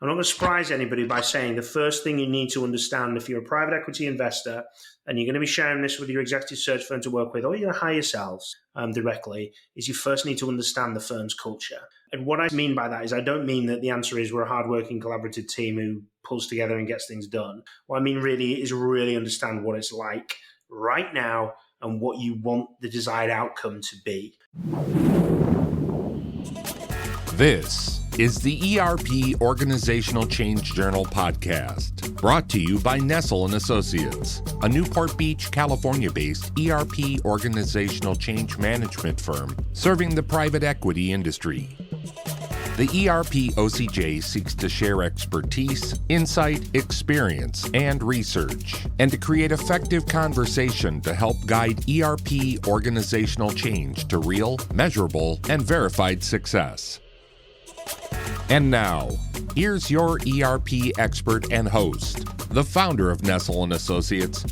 I'm not going to surprise anybody by saying the first thing you need to understand if you're a private equity investor and you're going to be sharing this with your executive search firm to work with, or you're going to hire yourselves directly, is you first need to understand the firm's culture. And what I mean by that is I don't mean that the answer is we're a hardworking, collaborative team who pulls together and gets things done. What I mean really is really understand what it's like right now and what you want the desired outcome to be. This is the ERP Organizational Change Journal podcast, brought to you by Nestle & Associates, a Newport Beach, California-based ERP organizational change management firm serving the private equity industry. The ERP OCJ seeks to share expertise, insight, experience, and research, and to create effective conversation to help guide ERP organizational change to real, measurable, and verified success. And now, here's your ERP expert and host, the founder of Nestle & Associates,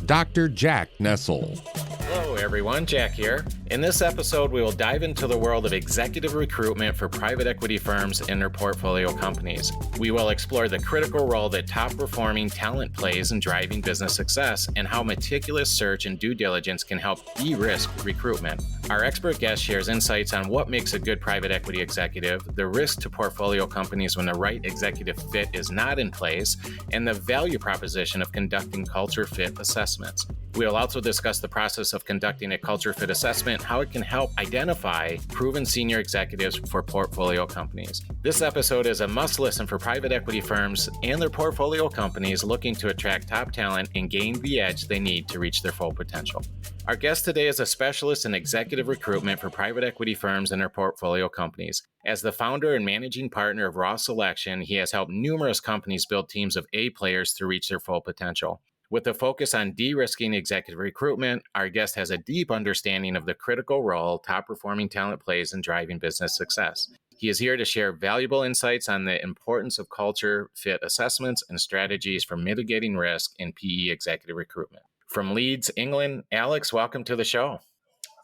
Dr. Jack Nestle. Hello everyone, Jack here. In this episode, we will dive into the world of executive recruitment for private equity firms and their portfolio companies. We will explore the critical role that top-performing talent plays in driving business success and how meticulous search and due diligence can help de-risk recruitment. Our expert guest shares insights on what makes a good private equity executive, the risk to portfolio companies when the right executive fit is not in place, and the value proposition of conducting culture fit assessments. We will also discuss the process of conducting a culture fit assessment, how it can help identify proven senior executives for portfolio companies. This episode is a must listen for private equity firms and their portfolio companies looking to attract top talent and gain the edge they need to reach their full potential. Our guest today is a specialist in executive recruitment for private equity firms and their portfolio companies. As the founder and managing partner of Raw Selection, he has helped numerous companies build teams of A players to reach their full potential. With a focus on de-risking executive recruitment, our guest has a deep understanding of the critical role top-performing talent plays in driving business success. He is here to share valuable insights on the importance of culture fit assessments and strategies for mitigating risk in PE executive recruitment. From Leeds, England, Alex, welcome to the show.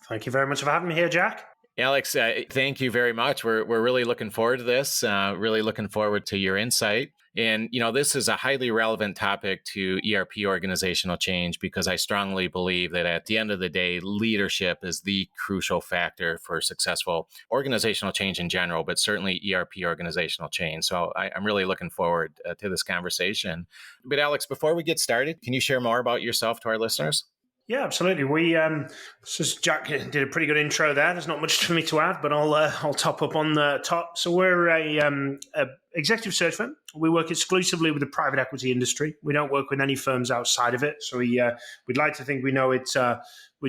Thank you very much for having me here, Jack. Alex, thank you very much. We're really looking forward to this, really looking forward to your insight. And, this is a highly relevant topic to ERP organizational change because I strongly believe that at the end of the day, leadership is the crucial factor for successful organizational change in general, but certainly ERP organizational change. So I'm really looking forward to this conversation. But Alex, before we get started, can you share more about yourself to our listeners? Yeah, absolutely. Jack did a pretty good intro there. There's not much for me to add, but I'll top up on the top. So we're a executive search firm. We work exclusively with the private equity industry. We don't work with any firms outside of it. So we'd like to think we know it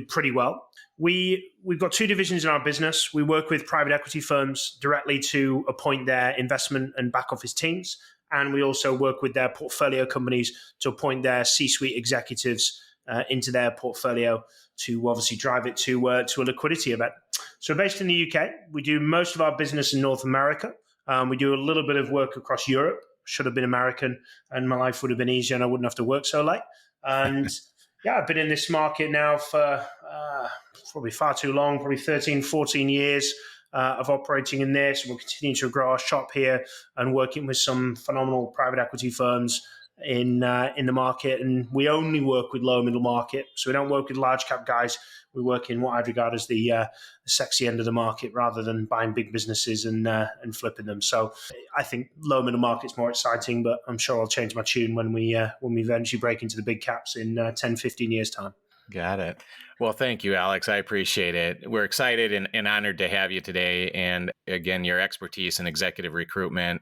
pretty well. We've got two divisions in our business. We work with private equity firms directly to appoint their investment and back office teams, and we also work with their portfolio companies to appoint their C-suite executives into their portfolio to obviously drive it to a liquidity event. So based in the UK, we do most of our business in North America. We do a little bit of work across Europe. Should have been American and my life would have been easier and I wouldn't have to work so late. And yeah, I've been in this market now for probably far too long, probably 13, 14 years of operating in this. We'll continue to grow our shop here and working with some phenomenal private equity firms in the market, and we only work with low middle market, so we don't work with large cap guys. We work in what I'd regard as the sexy end of the market, rather than buying big businesses and flipping them. So I think low middle market's more exciting, but I'm sure I'll change my tune when we eventually break into the big caps in 10, 15 years time. Got it. Well, thank you, Alex. I appreciate it. We're excited and honored to have you today. And again, your expertise in executive recruitment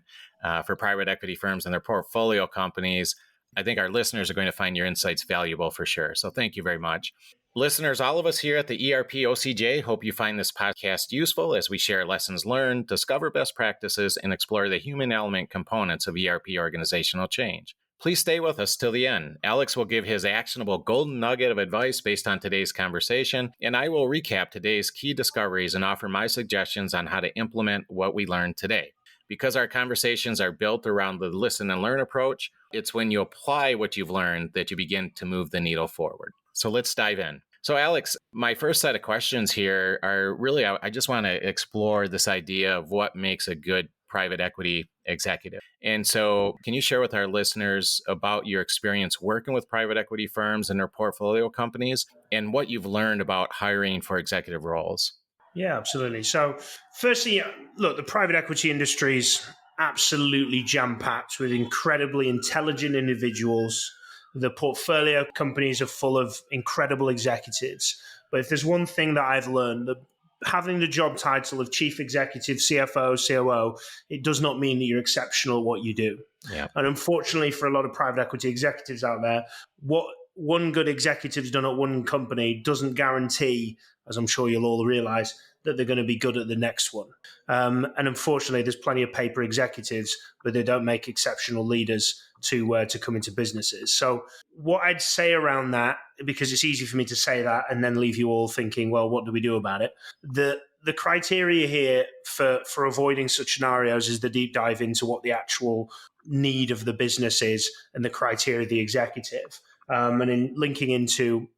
for private equity firms and their portfolio companies, I think our listeners are going to find your insights valuable for sure. So thank you very much. Listeners, all of us here at the ERP OCJ hope you find this podcast useful as we share lessons learned, discover best practices, and explore the human element components of ERP organizational change. Please stay with us till the end. Alex will give his actionable golden nugget of advice based on today's conversation, and I will recap today's key discoveries and offer my suggestions on how to implement what we learned today. Because our conversations are built around the listen and learn approach, it's when you apply what you've learned that you begin to move the needle forward. So let's dive in. So Alex, my first set of questions here are really, I just want to explore this idea of what makes a good private equity executive. And so can you share with our listeners about your experience working with private equity firms and their portfolio companies and what you've learned about hiring for executive roles? Yeah, absolutely. So, firstly, look, the private equity industry is absolutely jam-packed with incredibly intelligent individuals. The portfolio companies are full of incredible executives. But if there's one thing that I've learned, that having the job title of chief executive, CFO, COO, it does not mean that you're exceptional at what you do. Yeah. And unfortunately, for a lot of private equity executives out there, what one good executive's done at one company doesn't guarantee, as I'm sure you'll all realize, that they're going to be good at the next one. And unfortunately, there's plenty of paper executives, but they don't make exceptional leaders to come into businesses. So what I'd say around that, because it's easy for me to say that and then leave you all thinking, well, what do we do about it? The criteria here for avoiding such scenarios is the deep dive into what the actual need of the business is and the criteria of the executive. And in linking into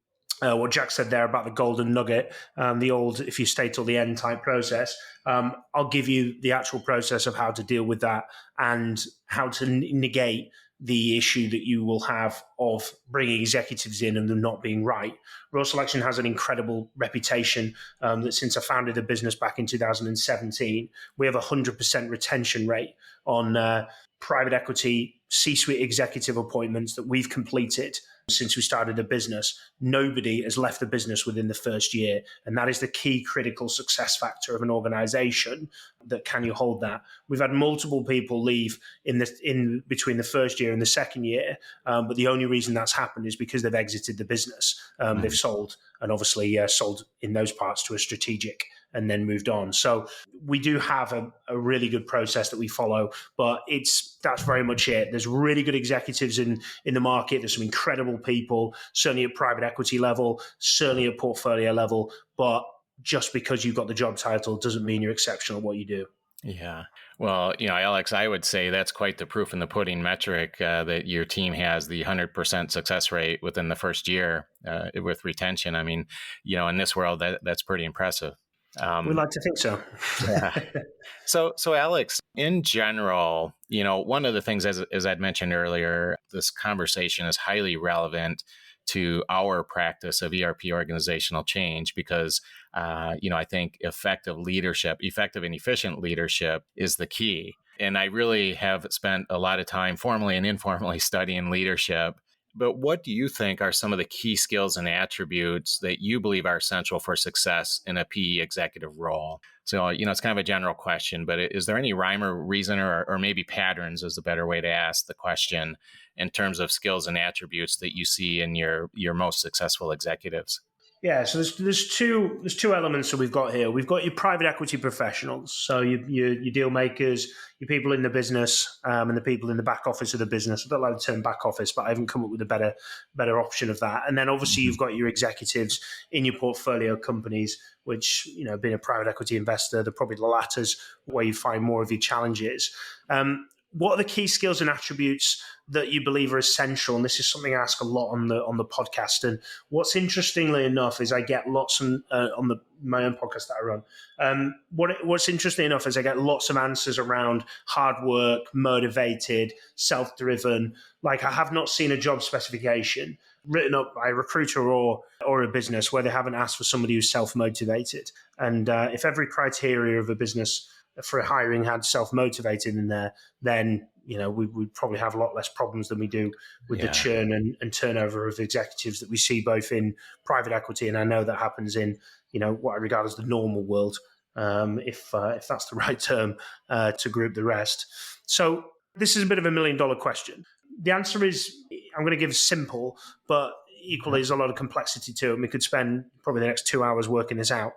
what Jack said there about the golden nugget, the old if you stay till the end type process, I'll give you the actual process of how to deal with that and how to negate the issue that you will have of bringing executives in and them not being right. Royal Selection has an incredible reputation that since I founded the business back in 2017, we have a 100% retention rate on private equity C-suite executive appointments that we've completed since we started the business. Nobody has left the business within the first year. And that is the key critical success factor of an organization. That can you hold that? We've had multiple people leave in between the first year and the second year. But the only reason that's happened is because they've exited the business. They've sold, and obviously sold in those parts to a strategic and then moved on. So we do have a really good process that we follow, but that's very much it. There's really good executives in the market. There's some incredible people, certainly at private equity level, certainly at portfolio level, but just because you've got the job title doesn't mean you're exceptional at what you do. Yeah. Well, Alex, I would say that's quite the proof in the pudding metric that your team has the 100% success rate within the first year with retention. I mean, in this world, that's pretty impressive. We'd like to think so. Yeah. So Alex, in general, one of the things, as I'd mentioned earlier, this conversation is highly relevant to our practice of ERP organizational change because, I think effective and efficient leadership is the key. And I really have spent a lot of time formally and informally studying leadership. But what do you think are some of the key skills and attributes that you believe are essential for success in a PE executive role? So, it's kind of a general question, but is there any rhyme or reason or maybe patterns is a better way to ask the question in terms of skills and attributes that you see in your most successful executives? Yeah, so there's two elements that we've got here. We've got your private equity professionals, so your deal makers, your people in the business, and the people in the back office of the business. I don't like the term back office, but I haven't come up with a better option of that. And then obviously you've got your executives in your portfolio companies, which being a private equity investor, they're probably the latter's where you find more of your challenges. What are the key skills and attributes that you believe are essential? And this is something I ask a lot on the podcast. And what's interestingly enough is I get lots on my own podcast that I run. What's interesting enough is I get lots of answers around hard work, motivated, self-driven. Like I have not seen a job specification written up by a recruiter or a business where they haven't asked for somebody who's self-motivated. And if every criteria of a business for hiring had self-motivated in there, then we'd probably have a lot less problems than we do with the churn and turnover of executives that we see both in private equity, and I know that happens in what I regard as the normal world, if that's the right term to group the rest. So this is a bit of $1 million question. The answer is, I'm going to give simple, but equally there's a lot of complexity to it, and we could spend probably the next 2 hours working this out.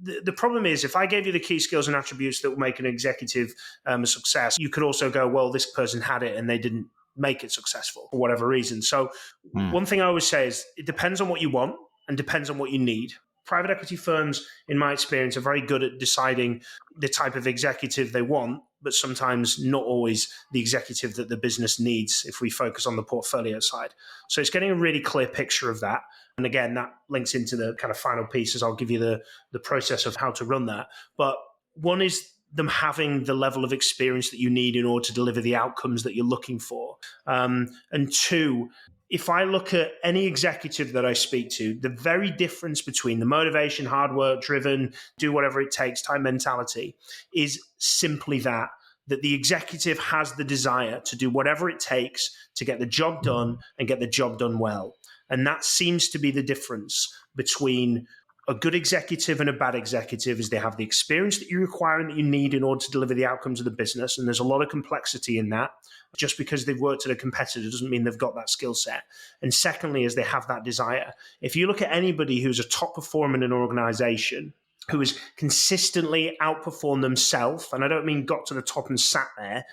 The problem is, if I gave you the key skills and attributes that will make an executive a success, you could also go, well, this person had it and they didn't make it successful for whatever reason. So one thing I always say is it depends on what you want and depends on what you need. Private equity firms, in my experience, are very good at deciding the type of executive they want, but sometimes not always the executive that the business needs if we focus on the portfolio side. So it's getting a really clear picture of that. And again, that links into the kind of final pieces. I'll give you the process of how to run that. But one is them having the level of experience that you need in order to deliver the outcomes that you're looking for. And two, if I look at any executive that I speak to, the very difference between the motivation, hard work, driven, do whatever it takes, time mentality is simply that the executive has the desire to do whatever it takes to get the job done and get the job done well. And that seems to be the difference between a good executive and a bad executive, is they have the experience that you require and that you need in order to deliver the outcomes of the business. And there's a lot of complexity in that. Just because they've worked at a competitor doesn't mean they've got that skill set. And secondly, is they have that desire. If you look at anybody who's a top performer in an organization, who has consistently outperformed themselves, and I don't mean got to the top and sat there,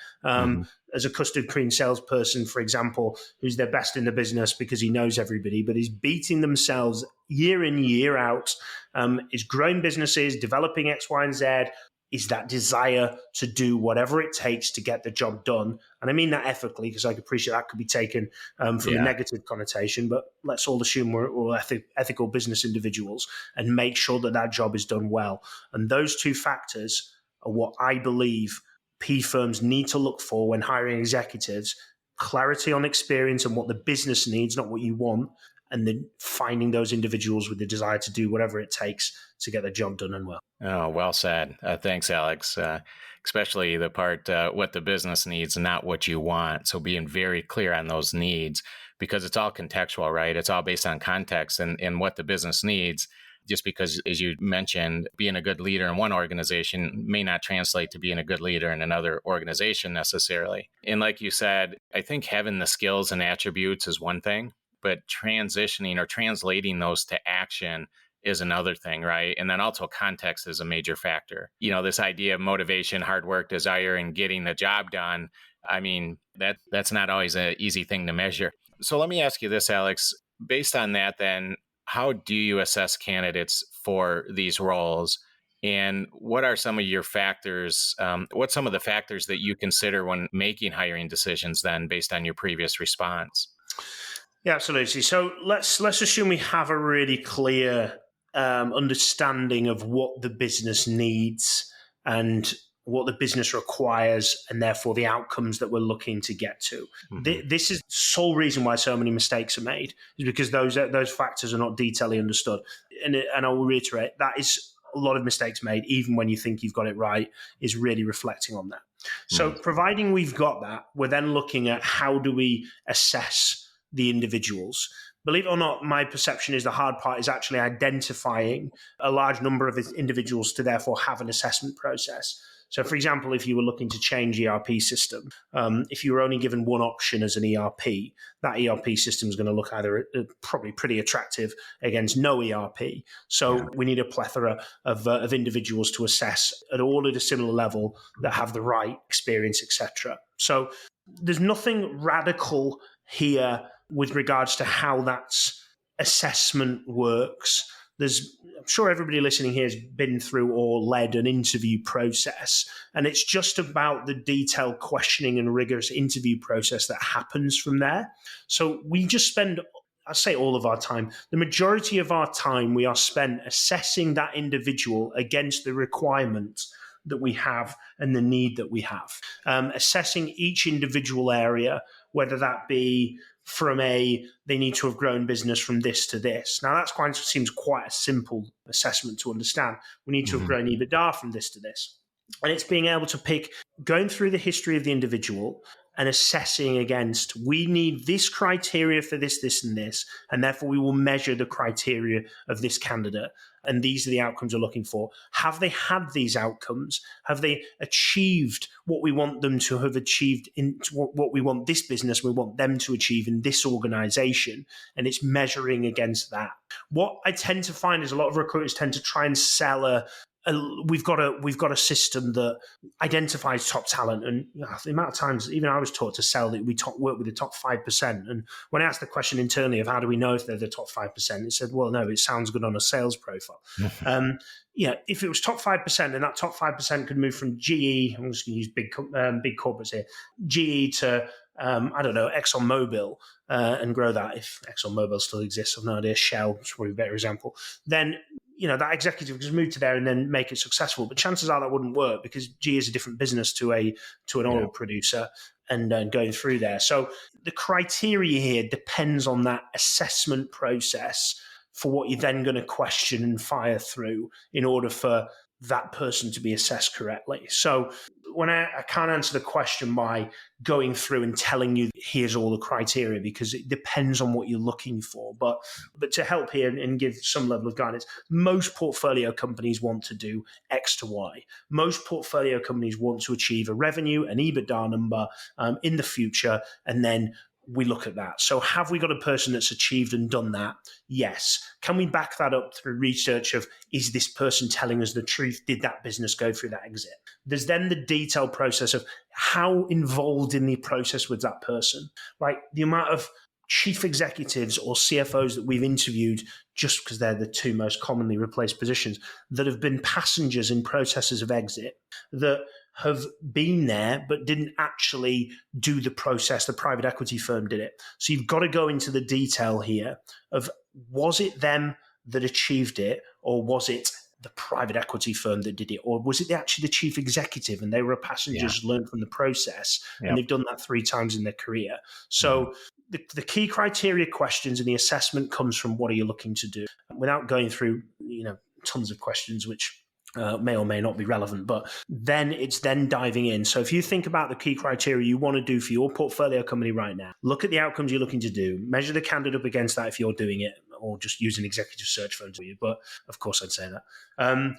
as a custard cream salesperson, for example, who's their best in the business because he knows everybody, but is beating themselves year in, year out, is growing businesses, developing X, Y, and Z, is that desire to do whatever it takes to get the job done. And I mean that ethically, because I appreciate that could be taken from a negative connotation, but let's all assume we're all ethical business individuals and make sure that that job is done well. And those two factors are what I believe P firms need to look for when hiring executives: clarity on experience and what the business needs, not what you want, and then finding those individuals with the desire to do whatever it takes to get the job done and well. Oh, well said. Thanks, Alex. Especially the part, what the business needs and not what you want. So being very clear on those needs, because it's all contextual, right? It's all based on context and what the business needs. Just because, as you mentioned, being a good leader in one organization may not translate to being a good leader in another organization necessarily. And like you said, I think having the skills and attributes is one thing, but transitioning or translating those to action is another thing, right? And then also context is a major factor. You know, this idea of motivation, hard work, desire, and getting the job done, I mean, that's not always an easy thing to measure. So let me ask you this, Alex. Based on that, then, how do you assess candidates for these roles? And what are some of your factors? What's some of the factors that you consider when making hiring decisions then based on your previous response? Yeah, absolutely. So let's assume we have a really clear understanding of what the business needs and what the business requires, and therefore the outcomes that we're looking to get to. Mm-hmm. This is the sole reason why so many mistakes are made, is because those factors are not detailedly understood. And I will reiterate, that is a lot of mistakes made, even when you think you've got it right, is really reflecting on that. So providing we've got that, we're then looking at how do we assess the individuals. Believe it or not, my perception is the hard part is actually identifying a large number of individuals to therefore have an assessment process. So, for example, if you were looking to change ERP system, if you were only given one option as an ERP, that ERP system is going to look either probably pretty attractive against no ERP. So we need a plethora of individuals to assess at all at a similar level that have the right experience, etc. So there's nothing radical here with regards to how that assessment works. I'm sure everybody listening here has been through or led an interview process, and it's just about the detailed questioning and rigorous interview process that happens from there. So we just spend, I say all of our time, the majority of our time we are spent assessing that individual against the requirements that we have and the need that we have. Assessing each individual area, whether that be from they need to have grown business from this to this. Now, seems quite a simple assessment to understand. We need to have grown EBITDA from this to this. And it's being able to going through the history of the individual and assessing against, we need this criteria for this, this, and this, and therefore we will measure the criteria of this candidate. And these are the outcomes we're looking for. Have they had these outcomes? Have they achieved what we want them to have achieved in what we want this business, we want them to achieve in this organization? And it's measuring against that. What I tend to find is a lot of recruiters tend to try and sell we've got a system that identifies top talent, and the amount of times even I was taught to sell that we work with the top 5%. And when I asked the question internally of how do we know if they're the top 5%, it said, well, no, it sounds good on a sales profile. If it was top 5%, and that top 5% could move from GE, I'm just going to use big corporates here, GE to ExxonMobil, and grow that. If ExxonMobil still exists, I've no idea. Shell is probably a better example. Then that executive can just move to there and then make it successful. But chances are that wouldn't work because GE is a different business to an oil producer and going through there. So the criteria here depends on that assessment process for what you're then going to question and fire through in order for that person to be assessed correctly. So when I can't answer the question by going through and telling you here's all the criteria because it depends on what you're looking for. But to help here and give some level of guidance, most portfolio companies want to do X to Y. Most portfolio companies want to achieve a revenue, an EBITDA number in the future, and then we look at that. So have we got a person that's achieved and done that? Yes. Can we back that up through research of, is this person telling us the truth? Did that business go through that exit? There's then the detailed process of how involved in the process was that person. Like the amount of chief executives or CFOs that we've interviewed, just because they're the two most commonly replaced positions, that have been passengers in processes of exit, that have been there but didn't actually do the process. The private equity firm did it. So you've got to go into the detail here of, was it them that achieved it, or was it the private equity firm that did it, or was it actually the chief executive and they were passengers, learned from the process, and they've done that 3 times in their career. So the key criteria questions in the assessment comes from, what are you looking to do, without going through tons of questions which may or may not be relevant, but then it's then diving in. So if you think about the key criteria you want to do for your portfolio company right now, look at the outcomes you're looking to do, measure the candidate up against that if you're doing it, or just use an executive search firm to do it. But of course I'd say that.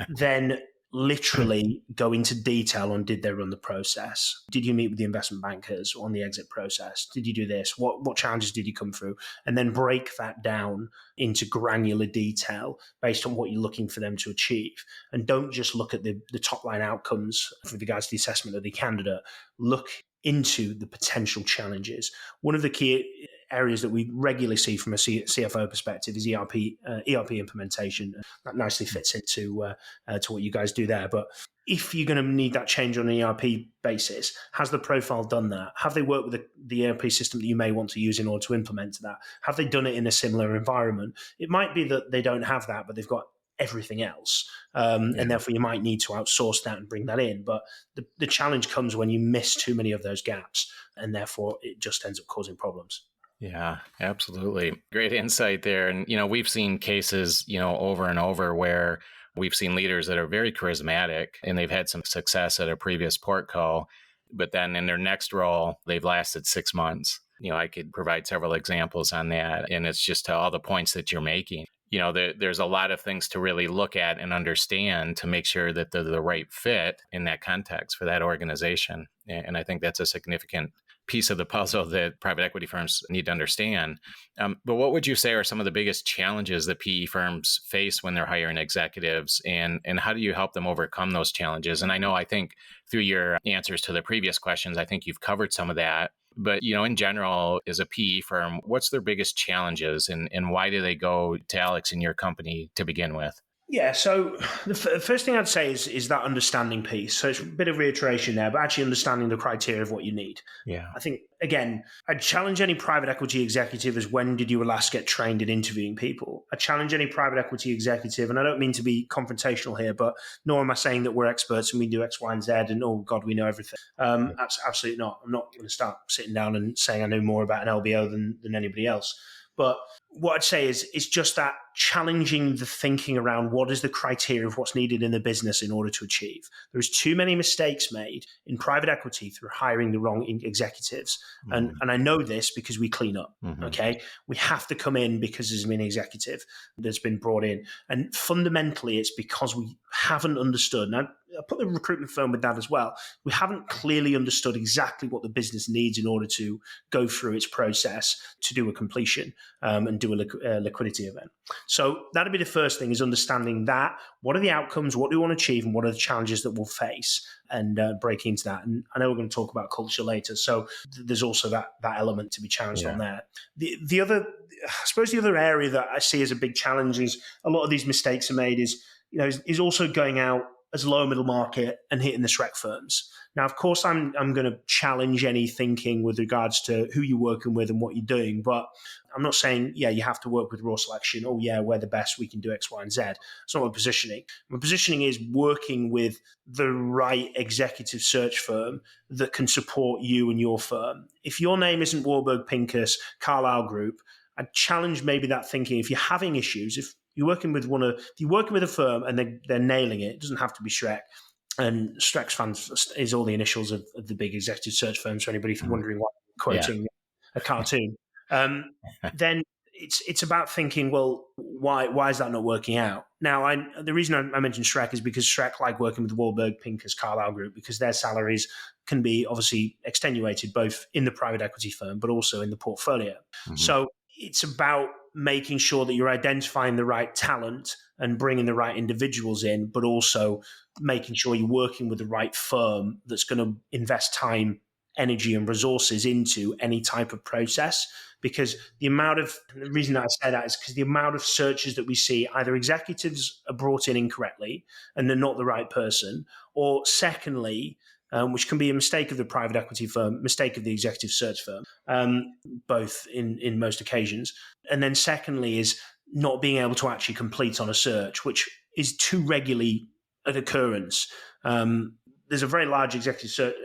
Then literally go into detail on, did they run the process? Did you meet with the investment bankers on the exit process? Did you do this? What challenges did you come through? And then break that down into granular detail based on what you're looking for them to achieve. And don't just look at the top line outcomes with regards to the assessment of the candidate. Look into the potential challenges. One of the key areas that we regularly see from a CFO perspective is ERP implementation. That nicely fits into to what you guys do there. But if you're going to need that change on an ERP basis, has the profile done that? Have they worked with the ERP system that you may want to use in order to implement that? Have they done it in a similar environment? It might be that they don't have that, but they've got everything else. And therefore you might need to outsource that and bring that in. But the challenge comes when you miss too many of those gaps, and therefore it just ends up causing problems. Yeah, absolutely. Great insight there. And, we've seen cases, over and over where we've seen leaders that are very charismatic and they've had some success at a previous portco, but then in their next role, they've lasted 6 months. I could provide several examples on that. And it's just all the points that you're making. There's a lot of things to really look at and understand to make sure that they're the right fit in that context for that organization. And I think that's a significant piece of the puzzle that private equity firms need to understand. But what would you say are some of the biggest challenges that PE firms face when they're hiring executives, and how do you help them overcome those challenges? And I think through your answers to the previous questions, I think you've covered some of that. But, in general, as a PE firm, what's their biggest challenges, and why do they go to Alex in your company to begin with? Yeah, so the first thing I'd say is that understanding piece. So it's a bit of reiteration there, but actually understanding the criteria of what you need. Yeah. I think, again, I'd challenge any private equity executive as, when did you last get trained in interviewing people? I challenge any private equity executive, and I don't mean to be confrontational here, but nor am I saying that we're experts and we do X, Y, and Z and, oh God, we know everything. That's absolutely not. I'm not going to start sitting down and saying I know more about an LBO than anybody else. But what I'd say is just that challenging the thinking around what is the criteria of what's needed in the business in order to achieve. There's too many mistakes made in private equity through hiring the wrong executives. And I know this because we clean up, okay? We have to come in because there's been an executive that's been brought in. And fundamentally, it's because we haven't understood. And I put the recruitment firm with that as well. We haven't clearly understood exactly what the business needs in order to go through its process to do a completion and do a liquidity event. So that'd be the first thing, is understanding that. What are the outcomes? What do we want to achieve? And what are the challenges that we'll face? And break into that. And I know we're going to talk about culture later. So there's also that element to be challenged on there. The other, I suppose the other area that I see as a big challenge is a lot of these mistakes are made is also going out as lower middle market and hitting the SREC firms. Now, of course, I'm going to challenge any thinking with regards to who you're working with and what you're doing, but I'm not saying, you have to work with raw selection. Oh, yeah, we're the best. We can do X, Y, and Z. It's not my positioning. My positioning is working with the right executive search firm that can support you and your firm. If your name isn't Warburg Pincus, Carlyle Group, I'd challenge maybe that thinking. If you're having issues, if you're working with a firm and they're nailing it, it doesn't have to be Shrek. And Strex fans is all the initials of the big executive search firms. For anybody wondering why I'm quoting a cartoon, then it's about thinking, well, why is that not working out? Now, the reason I mentioned Shrek is because Shrek like working with Warburg Pincus Carlyle Group because their salaries can be obviously extenuated both in the private equity firm but also in the portfolio. Mm-hmm. So it's about making sure that you're identifying the right talent and bringing the right individuals in, but also making sure you're working with the right firm that's going to invest time, energy, and resources into any type of process. Because the reason that I say that is because the amount of searches that we see, either executives are brought in incorrectly and they're not the right person, or secondly, which can be a mistake of the private equity firm, mistake of the executive search firm, both in most occasions. And then secondly is not being able to actually complete on a search, which is too regularly an occurrence. There's a very large executive search,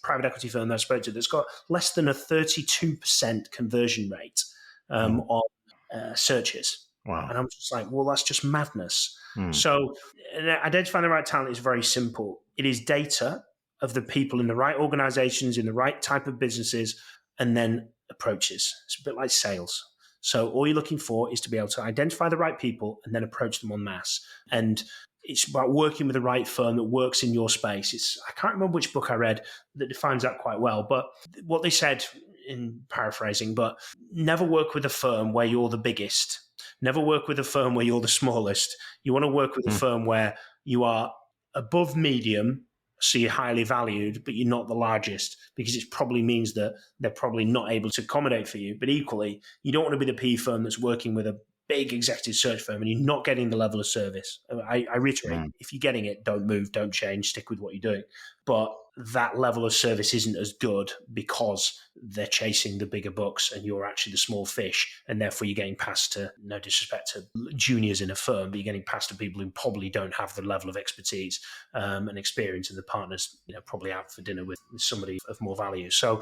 private equity firm that I spoke to that's got less than a 32% conversion rate on searches. Wow. And I'm just like, well, that's just madness. So identifying the right talent is very simple. It is data of the people in the right organizations, in the right type of businesses, and then approaches. It's a bit like sales. So all you're looking for is to be able to identify the right people and then approach them en masse. And it's about working with the right firm that works in your space. I can't remember which book I read that defines that quite well, but what they said, in paraphrasing, but never work with a firm where you're the biggest. Never work with a firm where you're the smallest. You want to work with a firm where you are above medium, so you're highly valued, but you're not the largest, because it probably means that they're probably not able to accommodate for you. But equally, you don't want to be the PE firm that's working with a big executive search firm and you're not getting the level of service. I reiterate, if you're getting it, don't move, don't change, stick with what you're doing. But that level of service isn't as good because they're chasing the bigger bucks and you're actually the small fish, and therefore you're getting passed to, no disrespect to juniors in a firm, but you're getting passed to people who probably don't have the level of expertise and experience, and the partners probably out for dinner with somebody of more value. So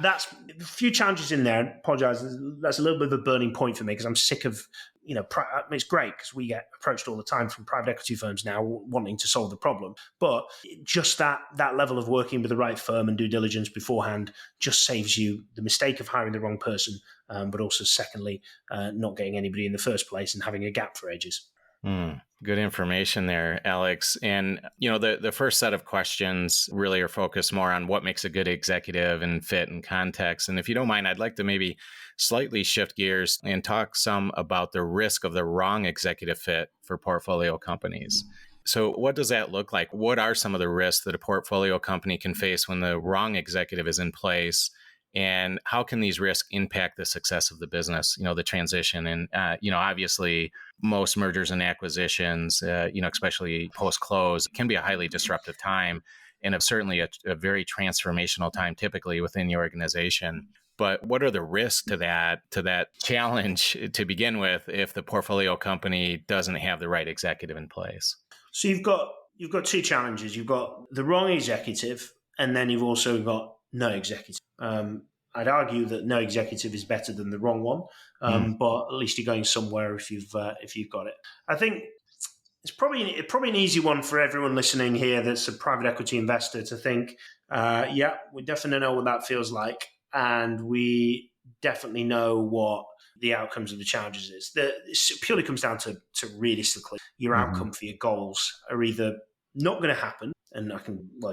that's a few challenges in there. I apologize. That's a little bit of a burning point for me because I'm sick of, it's great because we get approached all the time from private equity firms now wanting to solve the problem. But just that level of working with the right firm and due diligence beforehand just saves you the mistake of hiring the wrong person, but also secondly, not getting anybody in the first place and having a gap for ages. Good information there, Alex. And, the first set of questions really are focused more on what makes a good executive and fit and context. And if you don't mind, I'd like to maybe slightly shift gears and talk some about the risk of the wrong executive fit for portfolio companies. So what does that look like? What are some of the risks that a portfolio company can face when the wrong executive is in place? And how can these risks impact the success of the business, the transition? And, obviously, most mergers and acquisitions, especially post-close, can be a highly disruptive time and certainly a very transformational time typically within the organization. But what are the risks to that challenge to begin with if the portfolio company doesn't have the right executive in place? So you've got two challenges. You've got the wrong executive, and then you've also got no executive. I'd argue that no executive is better than the wrong one, but at least you're going somewhere if you've got it. I think it's probably an easy one for everyone listening here that's a private equity investor to think, we definitely know what that feels like, and we definitely know what the outcomes of the challenges is. It purely comes down to realistically, your outcome for your goals are either not going to happen, and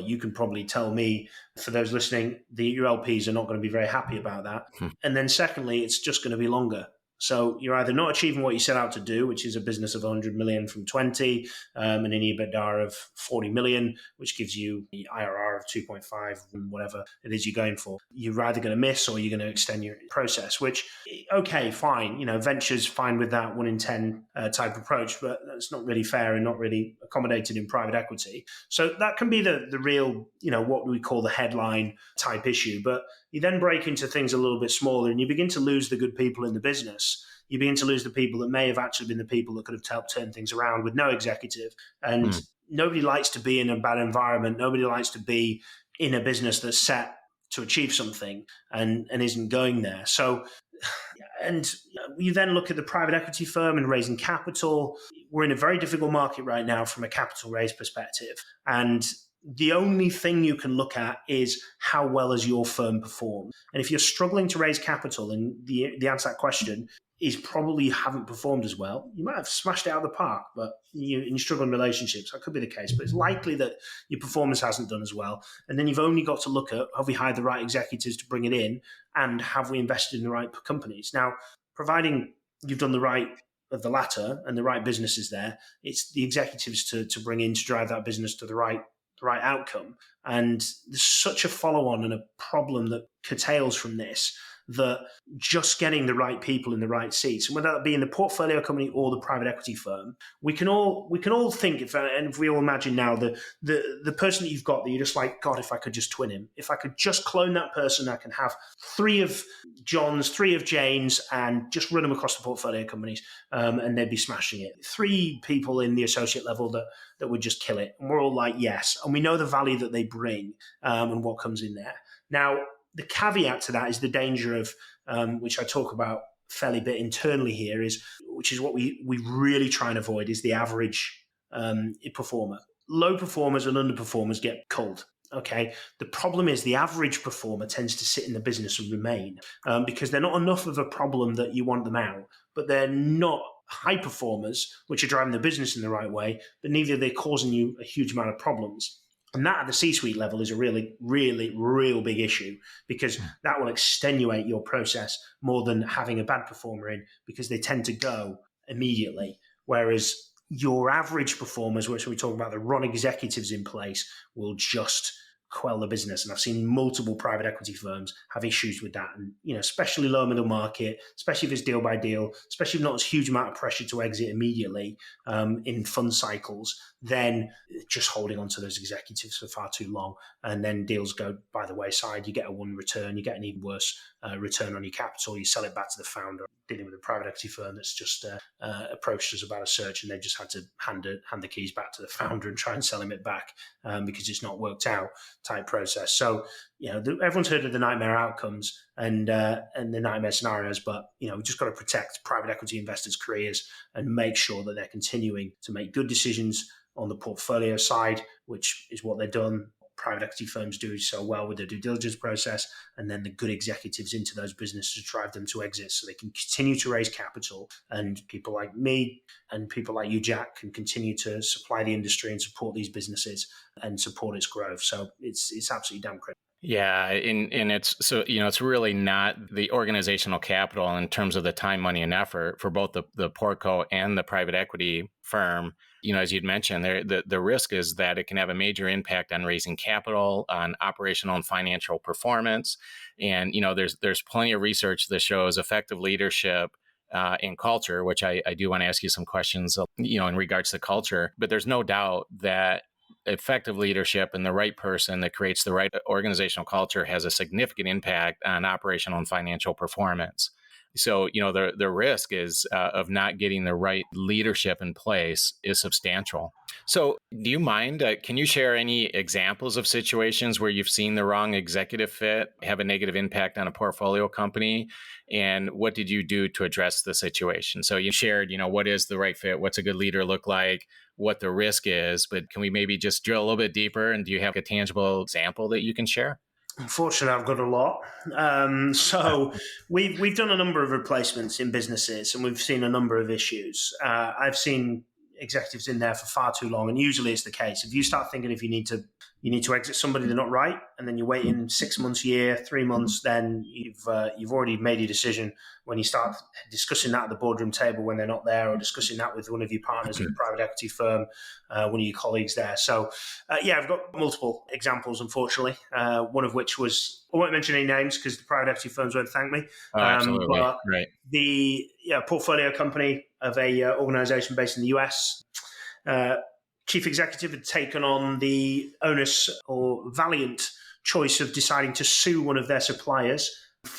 you can probably tell me, for those listening, your LPs are not going to be very happy about that. And then secondly, it's just going to be longer. So you're either not achieving what you set out to do, which is a business of 100 million from 20, and an EBITDA of 40 million, which gives you the IRR of 2.5, whatever it is you're going for. You're either going to miss or you're going to extend your process, which, okay, fine. Venture's fine with that 1 in 10 type approach, but that's not really fair and not really accommodated in private equity. So that can be the real, what we call the headline type issue. But you then break into things a little bit smaller and you begin to lose the good people in the business. You begin to lose the people that may have actually been the people that could have helped turn things around with no executive. And nobody likes to be in a bad environment. Nobody likes to be in a business that's set to achieve something and isn't going there. So, and you then look at the private equity firm and raising capital. We're in a very difficult market right now from a capital raise perspective. And the only thing you can look at is how well has your firm performed. And if you're struggling to raise capital, and the answer to that question is probably you haven't performed as well. You might have smashed it out of the park, but you struggle in relationships. That could be the case, but it's likely that your performance hasn't done as well. And then you've only got to look at, have we hired the right executives to bring it in, and have we invested in the right companies? Now, providing you've done the right of the latter and the right businesses there, it's the executives to bring in to drive that business to the right outcome. And there's such a follow-on and a problem that curtails from this, that just getting the right people in the right seats, and whether that be in the portfolio company or the private equity firm, we can all think, if we all imagine now the person that you've got that you're just like, God, if I could just twin him, if I could just clone that person, I can have 3 of John's, 3 of Jane's, and just run them across the portfolio companies, and they'd be smashing it. 3 people in the associate level that would just kill it. And we're all like, yes. And we know the value that they bring and what comes in there. Now, the caveat to that is the danger of, which I talk about fairly bit internally here, which is what we really try and avoid, is the average performer. Low performers and underperformers get culled. Okay. The problem is the average performer tends to sit in the business and remain because they're not enough of a problem that you want them out, but they're not high performers, which are driving the business in the right way, but neither are they causing you a huge amount of problems. And that at the C-suite level is a really, really, real big issue, because that will extenuate your process more than having a bad performer in, because they tend to go immediately. Whereas your average performers, which we talk about the run executives in place, will just quell the business. And I've seen multiple private equity firms have issues with that. And, especially lower middle market, especially if it's deal by deal, especially if not a huge amount of pressure to exit immediately in fund cycles, then just holding on to those executives for far too long. And then deals go by the wayside. You get a 1 return, you get an even worse return on your capital. You sell it back to the founder. Dealing with a private equity firm that's just approached us about a search, and they've just had to hand the keys back to the founder and try and sell him it back because it's not worked out type process. So, everyone's heard of the nightmare outcomes and the nightmare scenarios, but, we've just got to protect private equity investors' careers and make sure that they're continuing to make good decisions on the portfolio side, which is what they've done. Private equity firms do so well with their due diligence process, and then the good executives into those businesses drive them to exit so they can continue to raise capital. And people like me and people like you, Jack, can continue to supply the industry and support these businesses and support its growth. So it's absolutely damn critical. Yeah, and it's really not the organizational capital in terms of the time, money, and effort for both the portco and the private equity firm. As you'd mentioned, the risk is that it can have a major impact on raising capital, on operational and financial performance. And, there's plenty of research that shows effective leadership and culture, which I do want to ask you some questions, in regards to culture. But there's no doubt that effective leadership and the right person that creates the right organizational culture has a significant impact on operational and financial performance. So, the risk is of not getting the right leadership in place is substantial. So do you mind, can you share any examples of situations where you've seen the wrong executive fit have a negative impact on a portfolio company? And what did you do to address the situation? So you shared, what is the right fit? What's a good leader look like? What the risk is? But can we maybe just drill a little bit deeper? And do you have a tangible example that you can share? Unfortunately, I've got a lot. So we've done a number of replacements in businesses, and we've seen a number of issues. I've seen executives in there for far too long, and usually it's the case. If you start thinking if you need to you need to exit somebody, they're not right, and then you wait in 6 months, year, 3 months, then you've already made your decision. When you start discussing that at the boardroom table when they're not there, or discussing that with one of your partners in a private equity firm, one of your colleagues there. So, I've got multiple examples, unfortunately. One of which was, I won't mention any names because the private equity firms won't thank me. Oh, absolutely. But right. the portfolio company of a organization based in the US, chief executive had taken on the onus or valiant choice of deciding to sue one of their suppliers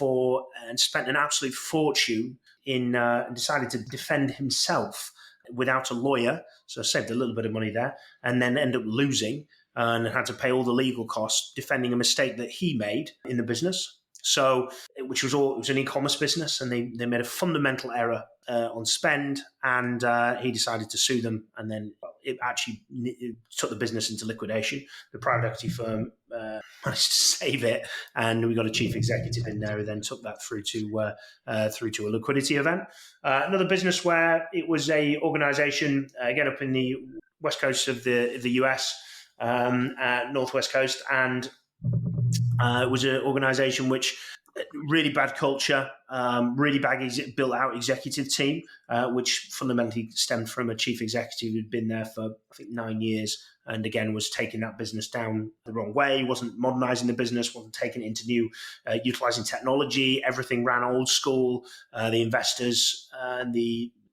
and spent an absolute fortune in decided to defend himself without a lawyer. So saved a little bit of money there, and then end up losing and had to pay all the legal costs defending a mistake that he made in the business. So, it was an e-commerce business, and they made a fundamental error on spend, and he decided to sue them, and then it took the business into liquidation. The private equity firm managed to save it, and we got a chief executive in there who then took that through to a liquidity event. Another business where it was a organization, again up in the west coast of the US, northwest coast, and it was an organization which really bad culture, really bad built out executive team, which fundamentally stemmed from a chief executive who'd been there for, I think, 9 years, and again was taking that business down the wrong way, wasn't modernizing the business, wasn't taking it into new, utilizing technology. Everything ran old school. The investors and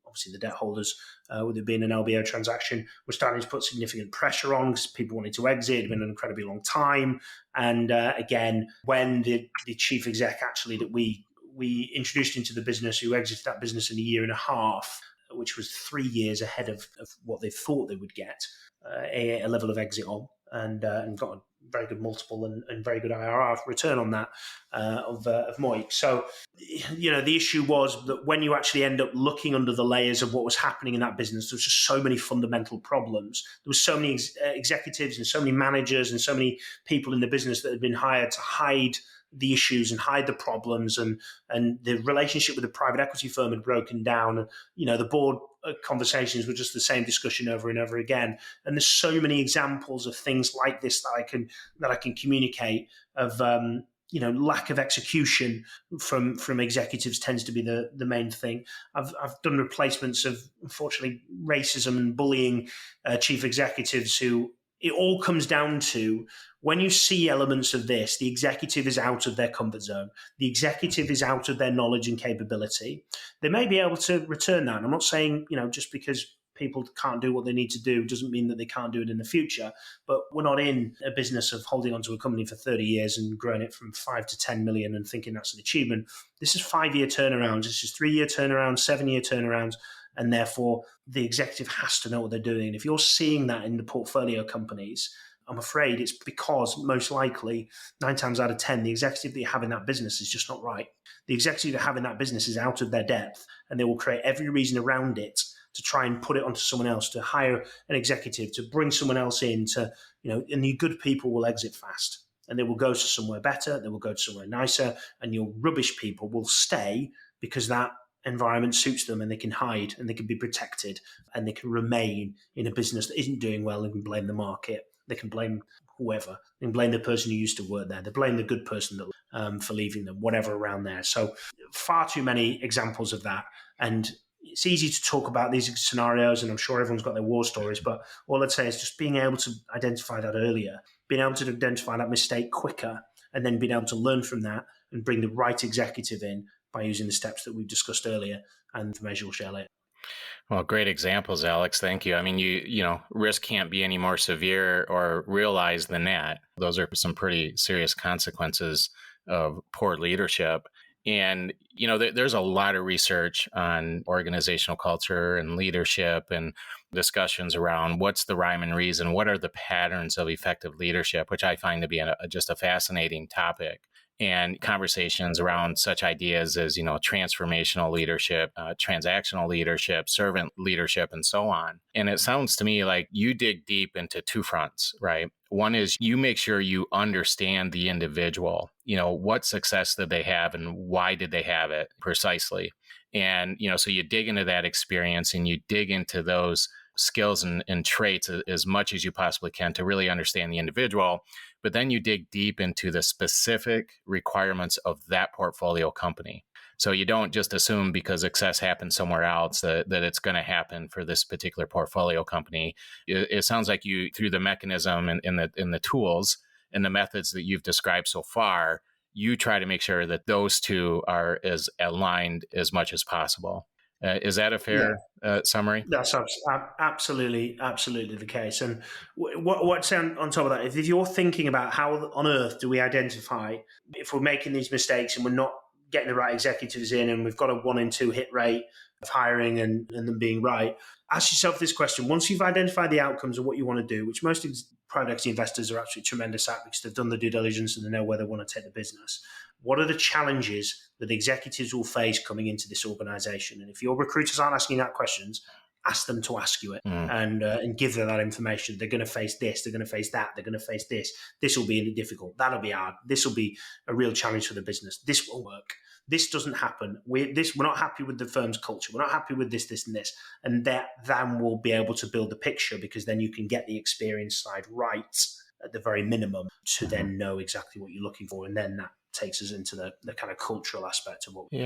obviously the debt holders, with it being an LBO transaction, were starting to put significant pressure on because people wanted to exit. It had been an incredibly long time. And again, when the chief exec actually that we introduced into the business, who exited that business in a year and a half, which was 3 years ahead of what they thought they would get, a level of exit on, and got a very good multiple and very good IRR return on that of MOIC. So, the issue was that when you actually end up looking under the layers of what was happening in that business, there was just so many fundamental problems. There was so many executives and so many managers and so many people in the business that had been hired to hide the issues and hide the problems, and the relationship with the private equity firm had broken down, and the board conversations were just the same discussion over and over again. And there's so many examples of things like this that I can communicate of lack of execution from executives tends to be the main thing. I've done replacements of, unfortunately, racism and bullying chief executives who it all comes down to, when you see elements of this, the executive is out of their comfort zone. The executive is out of their knowledge and capability. They may be able to return that. And I'm not saying, just because people can't do what they need to do doesn't mean that they can't do it in the future. But we're not in a business of holding onto a company for 30 years and growing it from 5 to 10 million and thinking that's an achievement. This is 5-year turnarounds. This is 3-year turnarounds, 7-year turnarounds. And therefore, the executive has to know what they're doing. And if you're seeing that in the portfolio companies, I'm afraid it's because most likely 9 times out of 10, the executive that you have in that business is just not right. The executive you have in that business is out of their depth, and they will create every reason around it to try and put it onto someone else, to hire an executive, to bring someone else in, and the good people will exit fast, and they will go to somewhere better, they will go to somewhere nicer, and your rubbish people will stay because that environment suits them, and they can hide, and they can be protected, and they can remain in a business that isn't doing well and can blame the market. They can blame whoever. They can blame the person who used to work there. They blame the good person for leaving them, whatever around there. So far too many examples of that. And it's easy to talk about these scenarios, and I'm sure everyone's got their war stories, but all I'd say is just being able to identify that earlier, being able to identify that mistake quicker, and then being able to learn from that and bring the right executive in by using the steps that we've discussed earlier, and information will share later. Well, great examples, Alex. Thank you. I mean, risk can't be any more severe or realized than that. Those are some pretty serious consequences of poor leadership. And, there's a lot of research on organizational culture and leadership, and discussions around what's the rhyme and reason, what are the patterns of effective leadership, which I find to be just a fascinating topic. And conversations around such ideas as, transformational leadership, transactional leadership, servant leadership, and so on. And it sounds to me like you dig deep into two fronts, right? One is you make sure you understand the individual, what success did they have and why did they have it precisely? And, so you dig into that experience and you dig into those skills and traits as much as you possibly can to really understand the individual. But then you dig deep into the specific requirements of that portfolio company. So you don't just assume because success happens somewhere else that it's going to happen for this particular portfolio company. It sounds like you, through the mechanism and in the tools and the methods that you've described so far, you try to make sure that those two are as aligned as much as possible. Is that a fair summary? That's absolutely the case. And what's on top of that, if you're thinking about how on earth do we identify if we're making these mistakes and we're not getting the right executives in and we've got a 1 in 2 hit rate of hiring and them being right, ask yourself this question. Once you've identified the outcomes of what you want to do, which most private equity investors are actually tremendous at because they've done the due diligence and they know where they want to take the business, what are the challenges that the executives will face coming into this organization? And if your recruiters aren't asking that questions, ask them to ask you it and give them that information. They're going to face this, they're going to face that, they're going to face this. This will be difficult. That'll be hard. This will be a real challenge for the business. This will work. This doesn't happen. We're not happy with the firm's culture. We're not happy with this, and this. And that then we'll be able to build the picture because then you can get the experience side right at the very minimum to then know exactly what you're looking for. And then that takes us into the kind of cultural aspect of what we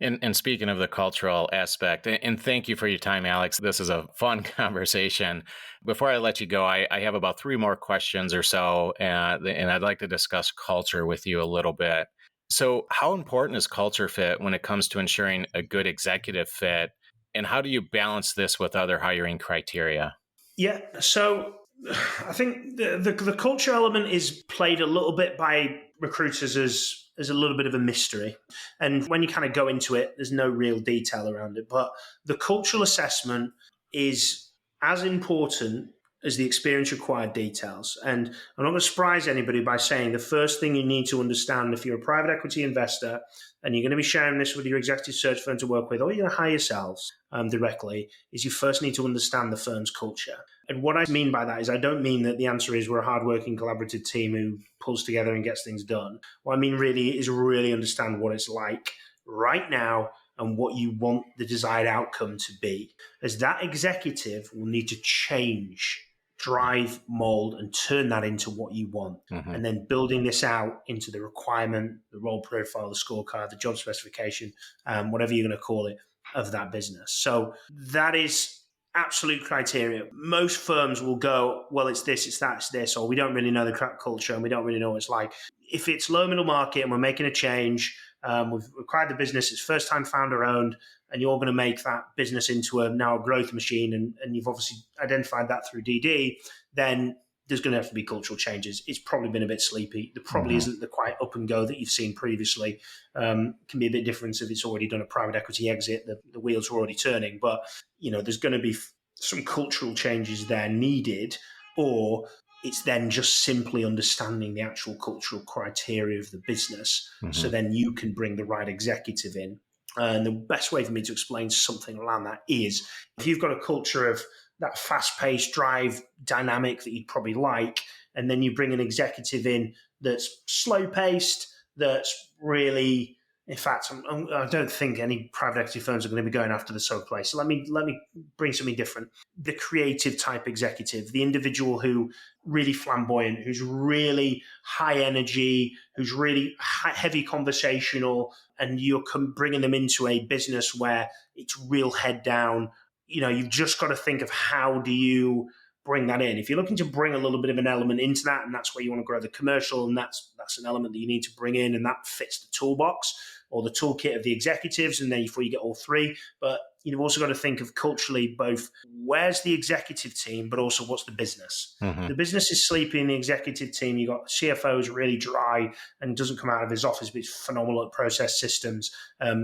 And speaking of the cultural aspect, and thank you for your time, Alex. This is a fun conversation. Before I let you go, I have about 3 more questions or so, and I'd like to discuss culture with you a little bit. So how important is culture fit when it comes to ensuring a good executive fit? And how do you balance this with other hiring criteria? Yeah, so I think the culture element is played a little bit by recruiters as a little bit of a mystery. And when you kind of go into it, there's no real detail around it. But the cultural assessment is as important as the experience required details. And I'm not going to surprise anybody by saying the first thing you need to understand if you're a private equity investor and you're going to be sharing this with your executive search firm to work with, or you're going to hire yourselves directly, is you first need to understand the firm's culture. And what I mean by that is I don't mean that the answer is we're a hardworking collaborative team who pulls together and gets things done. What I mean really is really understand what it's like right now and what you want the desired outcome to be. As that executive will need to change, drive, mold, and turn that into what you want. And then building this out into the requirement, the role profile, the scorecard, the job specification, whatever you're going to call it, of that business. So that is absolute criteria. Most firms will go, well, it's this, it's that, it's this, or we don't really know the culture and we don't really know what it's like. If it's low middle market and we're making a change, we've acquired the business, it's first time founder owned, and you're going to make that business into now a growth machine, and you've obviously identified that through DD, then there's going to have to be cultural changes. It's probably been a bit sleepy. There probably isn't the quite up and go that you've seen previously. Can be a bit different if it's already done a private equity exit, the wheels are already turning. But, there's going to be some cultural changes there needed, or it's then just simply understanding the actual cultural criteria of the business. So then you can bring the right executive in. And the best way for me to explain something around that is if you've got a culture of that fast-paced drive dynamic that you'd probably like, and then you bring an executive in that's slow-paced, that's really, in fact, I don't think any private equity firms are going to be going after the slow place. So let me bring something different. The creative type executive, the individual who really flamboyant, who's really high energy, who's really heavy conversational, and you're bringing them into a business where it's real head down. You've just got to think of how do you bring that in. If you're looking to bring a little bit of an element into that, and that's where you want to grow the commercial, and that's an element that you need to bring in, and that fits the toolbox or the toolkit of the executives, and therefore you get all 3. But you've also got to think of culturally both where's the executive team, but also what's the business. The business is sleepy in the executive team. You've got CFO who's really dry and doesn't come out of his office, but he's phenomenal at process systems,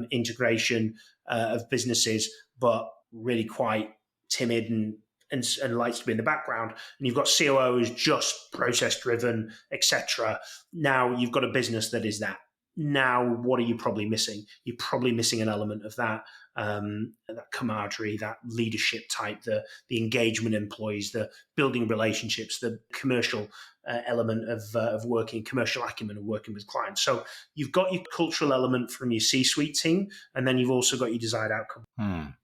integration of businesses, but really quite timid and likes to be in the background. And you've got COO who's just process driven, etc. Now you've got a business that is that. Now, what are you probably missing? You're probably missing an element of that camaraderie, that leadership type, the engagement employees, the building relationships, the commercial element of working, commercial acumen of working with clients. So you've got your cultural element from your C-suite team, and then you've also got your desired outcome.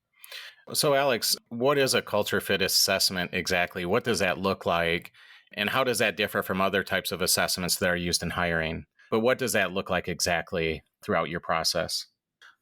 So, Alex, what is a culture fit assessment exactly? What does that look like? And how does that differ from other types of assessments that are used in hiring? But what does that look like exactly throughout your process?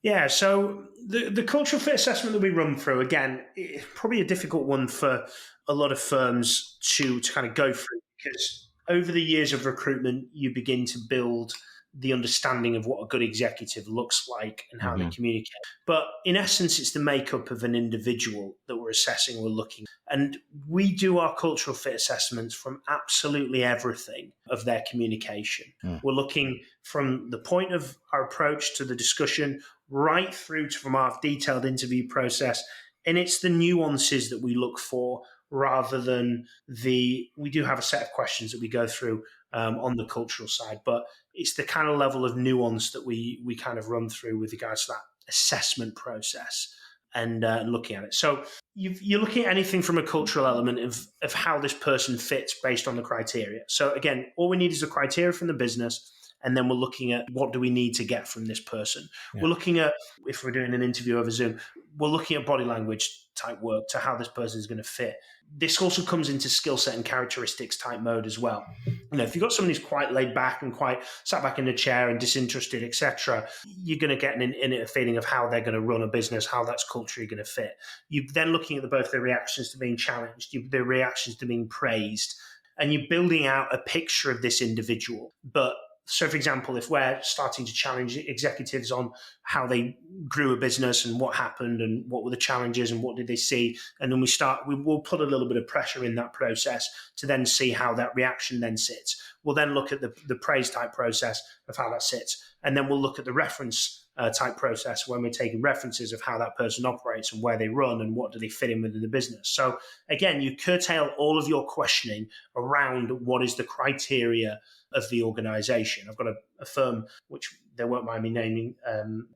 Yeah, so the cultural fit assessment that we run through, again, probably a difficult one for a lot of firms to kind of go through, because over the years of recruitment, you begin to build the understanding of what a good executive looks like and how they Hmm. communicate. But in essence, it's the makeup of an individual that we're assessing, we're looking. And we do our cultural fit assessments from absolutely everything of their communication. We're looking from the point of our approach to the discussion right through to from our detailed interview process. And it's the nuances that we look for rather than we do have a set of questions that we go through on the cultural side, but it's the kind of level of nuance that we kind of run through with regards to that assessment process and looking at it. So you're looking at anything from a cultural element of how this person fits based on the criteria. So again, all we need is the criteria from the business, and then we're looking at what do we need to get from this person. Yeah. We're looking at, if we're doing an interview over Zoom, we're looking at body language type work to how this person is going to fit. This also comes into skill set and characteristics type mode as well. If you've got someone who's quite laid back and quite sat back in a chair and disinterested, etc., you're going to get a feeling of how they're going to run a business, how that's culturally going to fit. You're then looking at both the reactions to being challenged, the reactions to being praised, and you're building out a picture of this individual. But so, for example, if we're starting to challenge executives on how they grew a business and what happened and what were the challenges and what did they see, and then we will put a little bit of pressure in that process to then see how that reaction then sits. We'll then look at the praise type process of how that sits, and then we'll look at the reference type process when we're taking references of how that person operates and where they run and what do they fit in within the business. So again, you curtail all of your questioning around what is the criteria of the organization. I've got a firm, which they won't mind me naming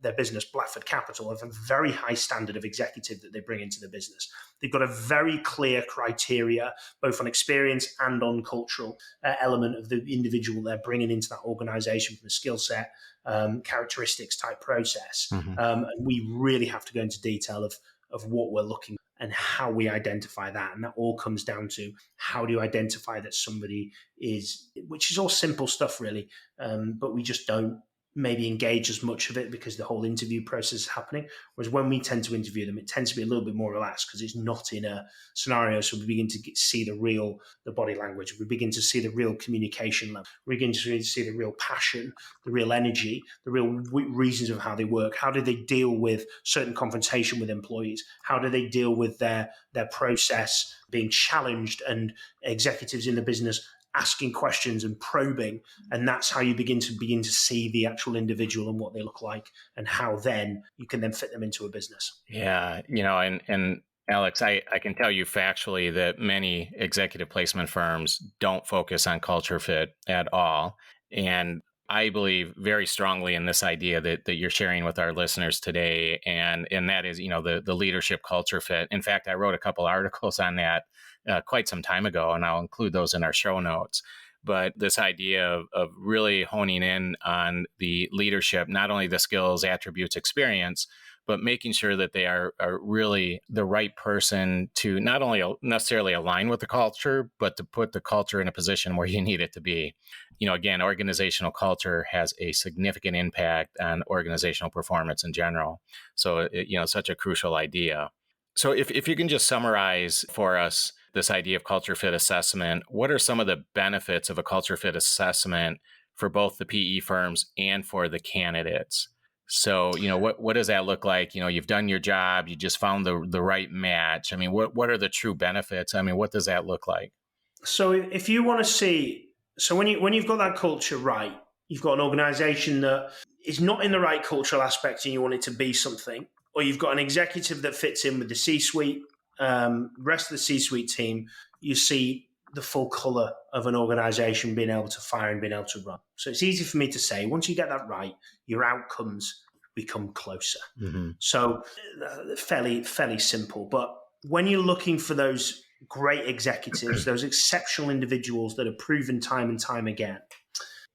their business, Blackford Capital, have a very high standard of executive that they bring into the business. They've got a very clear criteria, both on experience and on cultural element of the individual they're bringing into that organization from a skill set, characteristics type process. Mhm. And we really have to go into detail of what we're looking and how we identify that. And that all comes down to how do you identify that somebody is, which is all simple stuff really, but we just don't maybe engage as much of it because the whole interview process is happening. Whereas when we tend to interview them, it tends to be a little bit more relaxed because it's not in a scenario. So we begin to see the body language. We begin to see the real communication level. We begin to see the real passion, the real energy, the real reasons of how they work. How do they deal with certain confrontation with employees? How do they deal with their process being challenged and executives in the business asking questions and probing? And that's how you begin to see the actual individual and what they look like and how then you can then fit them into a business. Yeah, and Alex, I can tell you factually that many executive placement firms don't focus on culture fit at all. And I believe very strongly in this idea that you're sharing with our listeners today. And that is, the leadership culture fit. In fact, I wrote a couple articles on that quite some time ago, and I'll include those in our show notes. But this idea of really honing in on the leadership, not only the skills, attributes, experience, but making sure that they are really the right person to not only necessarily align with the culture, but to put the culture in a position where you need it to be. Again, organizational culture has a significant impact on organizational performance in general. So, such a crucial idea. So if you can just summarize for us this idea of culture fit assessment, what are some of the benefits of a culture fit assessment for both the PE firms and for the candidates? So, what does that look like? You've done your job, you just found the right match. I mean, what are the true benefits? I mean, what does that look like? So if you want to see, so when you've got that culture right, you've got an organization that is not in the right cultural aspect and you want it to be something, or you've got an executive that fits in with the C-suite, rest of the C-suite team, you see the full color of an organization being able to fire and being able to run. So it's easy for me to say, once you get that right, your outcomes become closer. Mm-hmm. So fairly simple. But when you're looking for those great executives, those exceptional individuals that are proven time and time again,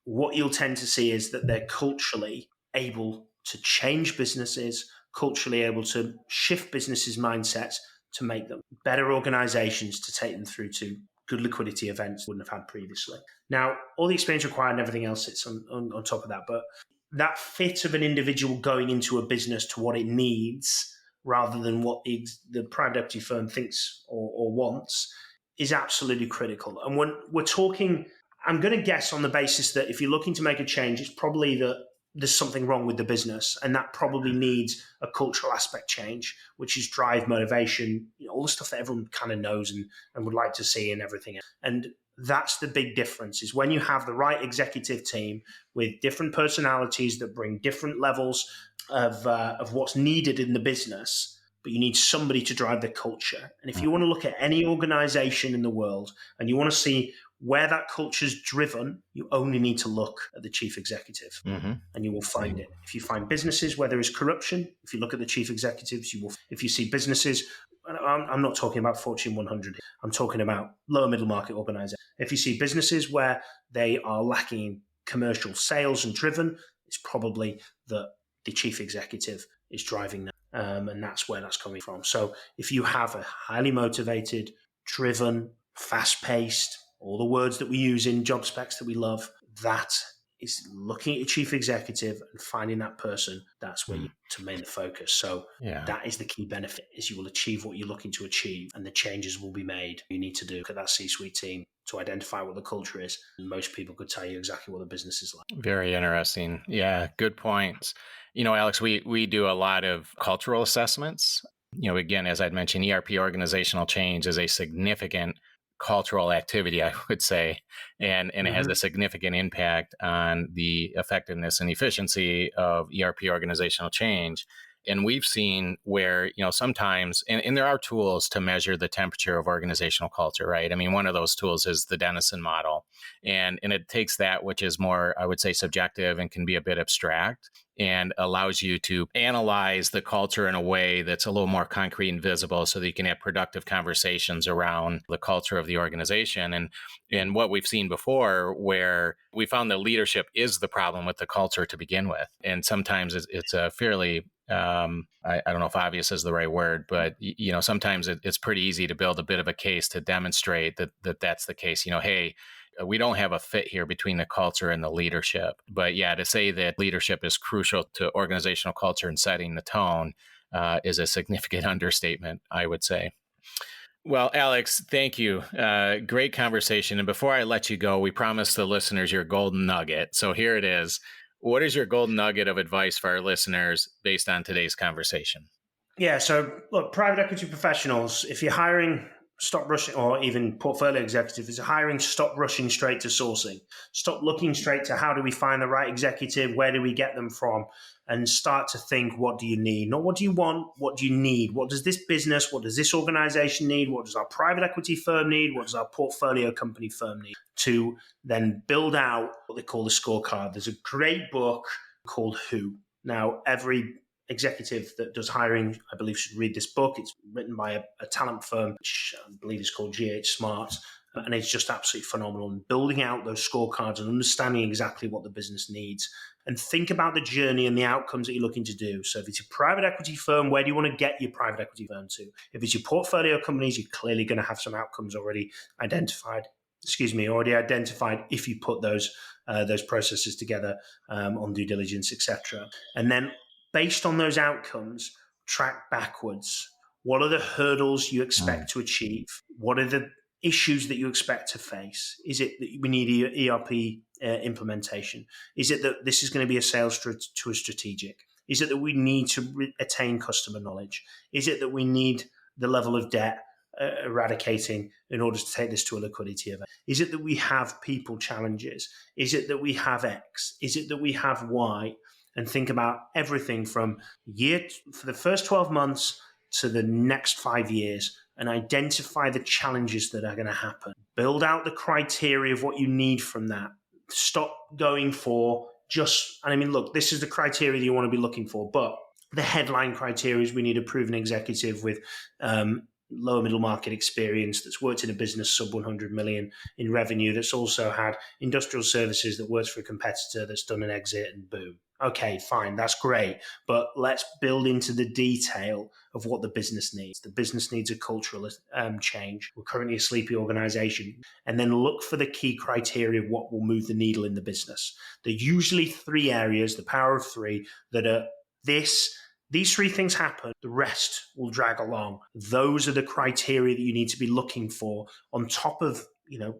what you'll tend to see is that they're culturally able to change businesses, culturally able to shift businesses' mindsets to make them better organizations to take them through to good liquidity events wouldn't have had previously. Now, all the experience required and everything else sits on top of that, but that fit of an individual going into a business to what it needs rather than what the private equity firm thinks or wants is absolutely critical. And when we're talking, I'm going to guess on the basis that if you're looking to make a change, it's probably that there's something wrong with the business, and that probably needs a cultural aspect change, which is drive, motivation, all the stuff that everyone kind of knows and would like to see and everything. And that's the big difference, is when you have the right executive team with different personalities that bring different levels of what's needed in the business, but you need somebody to drive the culture. And if you want to look at any organization in the world and you want to see where that culture is driven, you only need to look at the chief executive, and you will find it. If you find businesses where there is corruption, if you look at the chief executives, you will. If you see businesses, I'm not talking about Fortune 100, I'm talking about lower middle market organizations. If you see businesses where they are lacking commercial sales and driven, it's probably that the chief executive is driving that. And that's where that's coming from. So if you have a highly motivated, driven, fast-paced, all the words that we use in job specs that we love, that is looking at your chief executive and finding that person. That's where you to main the focus. So that is the key benefit, is you will achieve what you're looking to achieve and the changes will be made. You need to do at that C-suite team to identify what the culture is. And most people could tell you exactly what the business is like. Very interesting. Yeah, good points. Alex, we do a lot of cultural assessments. Again, as I'd mentioned, ERP organizational change is a significant cultural activity, I would say, and it has a significant impact on the effectiveness and efficiency of ERP organizational change. And we've seen where, sometimes, and there are tools to measure the temperature of organizational culture, right? I mean, one of those tools is the Denison model. And it takes that, which is more, I would say, subjective and can be a bit abstract, and allows you to analyze the culture in a way that's a little more concrete and visible so that you can have productive conversations around the culture of the organization. And what we've seen before, where we found that leadership is the problem with the culture to begin with. And sometimes it's a fairly I don't know if obvious is the right word, but sometimes it's pretty easy to build a bit of a case to demonstrate that that's the case. Hey, we don't have a fit here between the culture and the leadership. But to say that leadership is crucial to organizational culture and setting the tone is a significant understatement, I would say. Well, Alex, thank you. Great conversation. And before I let you go, we promised the listeners your golden nugget. So here it is. What is your golden nugget of advice for our listeners based on today's conversation? Yeah, so look, private equity professionals, if you're hiring, stop rushing, or even portfolio executive, if you're hiring, stop rushing straight to sourcing. Stop looking straight to how do we find the right executive, where do we get them from, and start to think, what do you need? Not what do you want, what do you need? What does this business, what does this organization need? What does our private equity firm need? What does our portfolio company firm need? To then build out what they call the scorecard. There's a great book called Who. Now, every executive that does hiring, I believe, should read this book. It's written by a talent firm, which I believe is called GH Smart. And it's just absolutely phenomenal. And building out those scorecards and understanding exactly what the business needs. And think about the journey and the outcomes that you're looking to do. So if it's a private equity firm, where do you want to get your private equity firm to? If it's your portfolio companies, you're clearly going to have some outcomes already identified if you put those processes together on due diligence, etc. And then based on those outcomes, track backwards. What are the hurdles you expect to achieve? What are the issues that you expect to face? Is it that we need ERP implementation? Is it that this is going to be a sales to a strategic? Is it that we need to attain customer knowledge? Is it that we need the level of debt eradicating in order to take this to a liquidity event? Is it that we have people challenges? Is it that we have X? Is it that we have Y? And think about everything from for the first 12 months to the next 5 years, and identify the challenges that are going to happen. Build out the criteria of what you need from that. Stop going for look, this is the criteria that you want to be looking for, but the headline criteria is we need a proven executive with lower middle market experience that's worked in a business sub 100 million in revenue, that's also had industrial services, that works for a competitor, that's done an exit, and boom. Okay, fine, that's great. But let's build into the detail of what the business needs. The business needs a cultural change. We're currently a sleepy organization. And then look for the key criteria of what will move the needle in the business. There are usually 3 areas, the power of 3, that are these 3 things happen, the rest will drag along. Those are the criteria that you need to be looking for on top of,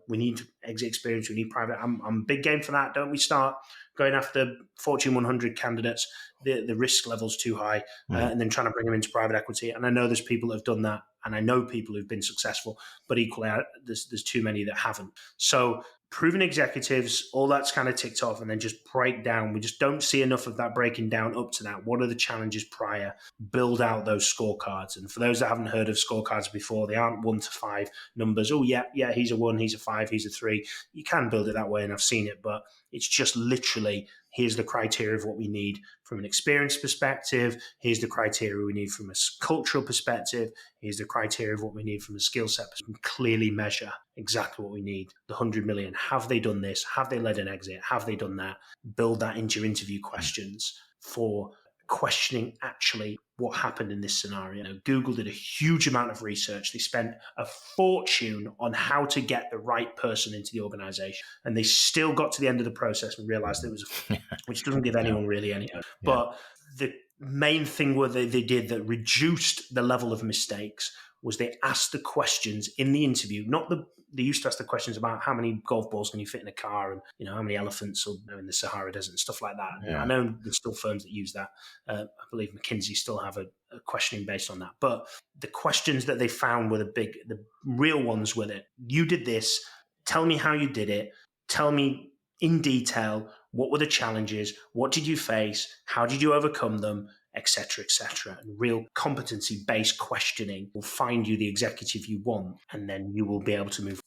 we need exit experience, we need private. I'm big game for that. Don't we start going after Fortune 100 candidates? The risk level's too high, and then trying to bring them into private equity. And I know there's people that have done that, and I know people who've been successful, but equally there's too many that haven't. So proven executives, all that's kind of ticked off, and then just break down. We just don't see enough of that breaking down up to that. What are the challenges prior? Build out those scorecards. And for those that haven't heard of scorecards before, they aren't 1 to 5 numbers. Oh, yeah, he's a 1, he's a 5, he's a 3. You can build it that way, and I've seen it, but it's just literally, here's the criteria of what we need from an experience perspective. Here's the criteria we need from a cultural perspective. Here's the criteria of what we need from a skill set perspective. Clearly measure exactly what we need. The 100 million. Have they done this? Have they led an exit? Have they done that? Build that into your interview questions for questioning actually what happened in this scenario. Google did a huge amount of research. They spent a fortune on how to get the right person into the organization. And they still got to the end of the process and realized it was, which doesn't give anyone really any hope. Yeah. But the main thing they did that reduced the level of mistakes was they asked the questions in the interview, they used to ask the questions about how many golf balls can you fit in a car, and how many elephants in the Sahara Desert and stuff like that. Yeah. I know there's still firms that use that. I believe McKinsey still have a questioning based on that. But the questions that they found were the real ones with it. You did this. Tell me how you did it. Tell me in detail, what were the challenges? What did you face? How did you overcome them? Etc., etc. And real competency-based questioning will find you the executive you want, and then you will be able to move.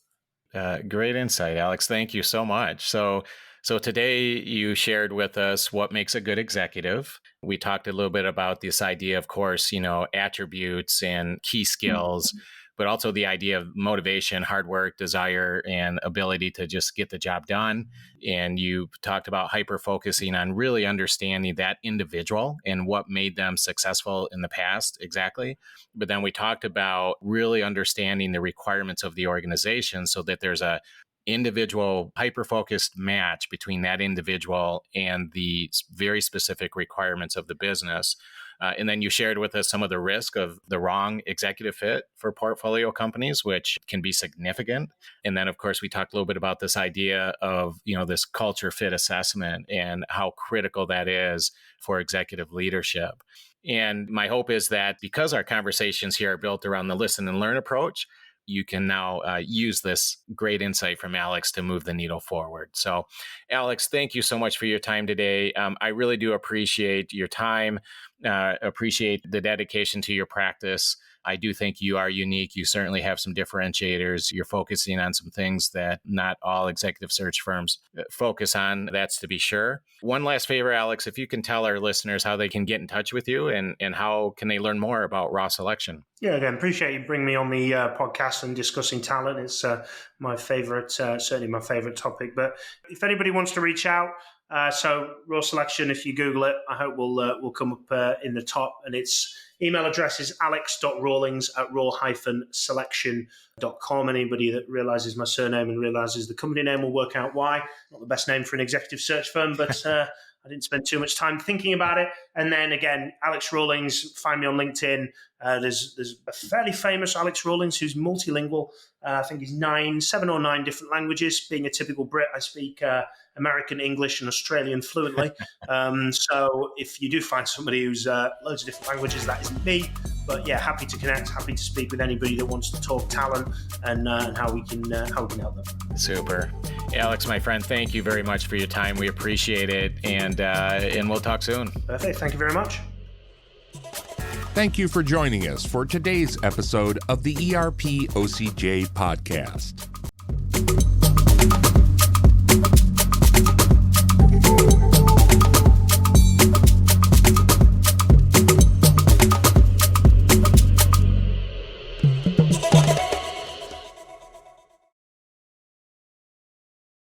Great insight, Alex. Thank you so much. So today you shared with us what makes a good executive. We talked a little bit about this idea, of course, attributes and key skills, but also the idea of motivation, hard work, desire, and ability to just get the job done. And you talked about hyper-focusing on really understanding that individual and what made them successful in the past, exactly. But then we talked about really understanding the requirements of the organization so that there's a individual hyper-focused match between that individual and the very specific requirements of the business. And then you shared with us some of the risk of the wrong executive fit for portfolio companies, which can be significant. And then, of course, we talked a little bit about this idea of, this culture fit assessment and how critical that is for executive leadership. And my hope is that because our conversations here are built around the listen and learn approach, you can now use this great insight from Alex to move the needle forward. So, Alex, thank you so much for your time today. I really do appreciate your time, appreciate the dedication to your practice. I do think you are unique. You certainly have some differentiators. You're focusing on some things that not all executive search firms focus on. That's to be sure. One last favor, Alex, if you can tell our listeners how they can get in touch with you and how can they learn more about Raw Selection? Yeah, again, appreciate you bringing me on the podcast and discussing talent. It's my favorite, certainly my favorite topic. But if anybody wants to reach out, so Raw Selection, if you Google it, I hope will come up in the top. And its email address is alex.rawlings@raw-selection.com. Anybody that realizes my surname and realizes the company name will work out why. Not the best name for an executive search firm, but I didn't spend too much time thinking about it. And then again, Alex Rawlings, find me on LinkedIn. There's a fairly famous Alex Rawlings who's multilingual. I think he's 7 or 9 different languages. Being a typical Brit, I speak American, English, and Australian fluently. So if you do find somebody who's loads of different languages, that isn't me. But yeah, happy to connect, happy to speak with anybody that wants to talk talent and how we can help them. Super. Alex, my friend, thank you very much for your time. We appreciate it, and we'll talk soon. Perfect. Thank you very much. Thank you for joining us for today's episode of the ERP OCJ podcast.